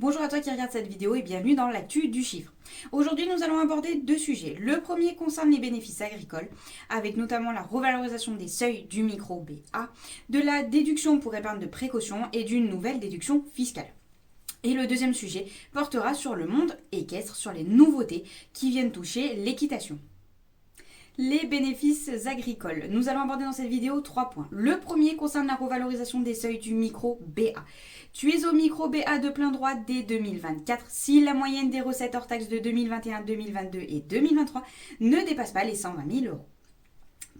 Bonjour à toi qui regarde cette vidéo et bienvenue dans l'actu du chiffre. Aujourd'hui nous allons aborder deux sujets. Le premier concerne les bénéfices agricoles, avec notamment la revalorisation des seuils du micro BA, de la déduction pour épargne de précaution et d'une nouvelle déduction fiscale. Et le deuxième sujet portera sur le monde équestre, sur les nouveautés qui viennent toucher l'équitation. Les bénéfices agricoles. Nous allons aborder dans cette vidéo 3 points. Le premier concerne la revalorisation des seuils du micro BA. Tu es au micro BA de plein droit dès 2024 si la moyenne des recettes hors taxes de 2021, 2022 et 2023 ne dépasse pas les 120 000 euros.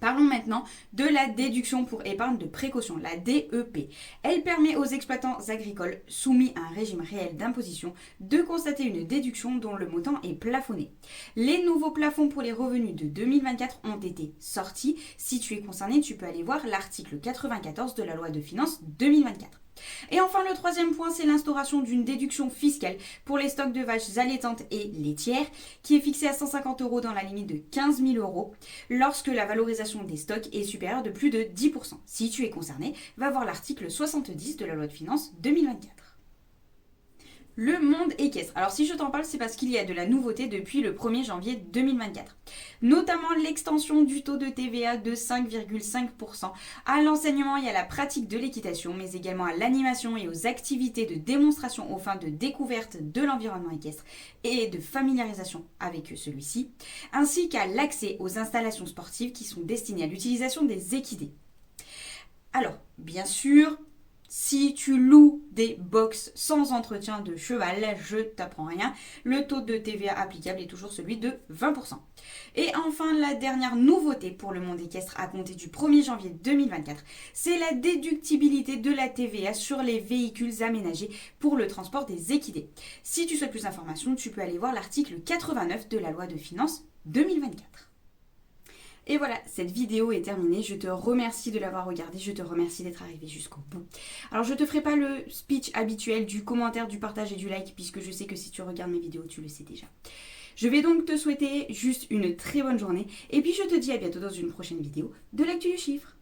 Parlons maintenant de la déduction pour épargne de précaution, la DEP. Elle permet aux exploitants agricoles soumis à un régime réel d'imposition de constater une déduction dont le montant est plafonné. Les nouveaux plafonds pour les revenus de 2024 ont été sortis. Si tu es concerné, tu peux aller voir l'article 94 de la loi de finances 2024. Et enfin, le troisième point, c'est l'instauration d'une déduction fiscale pour les stocks de vaches allaitantes et laitières, qui est fixée à 150 euros dans la limite de 15 000 euros, lorsque la valorisation des stocks est supérieure de plus de 10%. Si tu es concerné, va voir l'article 70 de la loi de finances 2024. Le monde équestre. Alors si je t'en parle, c'est parce qu'il y a de la nouveauté depuis le 1er janvier 2024. Notamment l'extension du taux de TVA de 5,5% à l'enseignement et à la pratique de l'équitation, mais également à l'animation et aux activités de démonstration aux fins de découverte de l'environnement équestre et de familiarisation avec celui-ci, ainsi qu'à l'accès aux installations sportives qui sont destinées à l'utilisation des équidés. Alors, bien sûr, si tu loues des box sans entretien de cheval, je t'apprends rien, le taux de TVA applicable est toujours celui de 20%. Et enfin, la dernière nouveauté pour le monde équestre à compter du 1er janvier 2024, c'est la déductibilité de la TVA sur les véhicules aménagés pour le transport des équidés. Si tu souhaites plus d'informations, tu peux aller voir l'article 89 de la loi de finances 2024. Et voilà, cette vidéo est terminée. Je te remercie de l'avoir regardée. Je te remercie d'être arrivé jusqu'au bout. Alors, je ne te ferai pas le speech habituel du commentaire, du partage et du like, puisque je sais que si tu regardes mes vidéos, tu le sais déjà. Je vais donc te souhaiter juste une très bonne journée. Et puis, je te dis à bientôt dans une prochaine vidéo de l'actu du chiffre.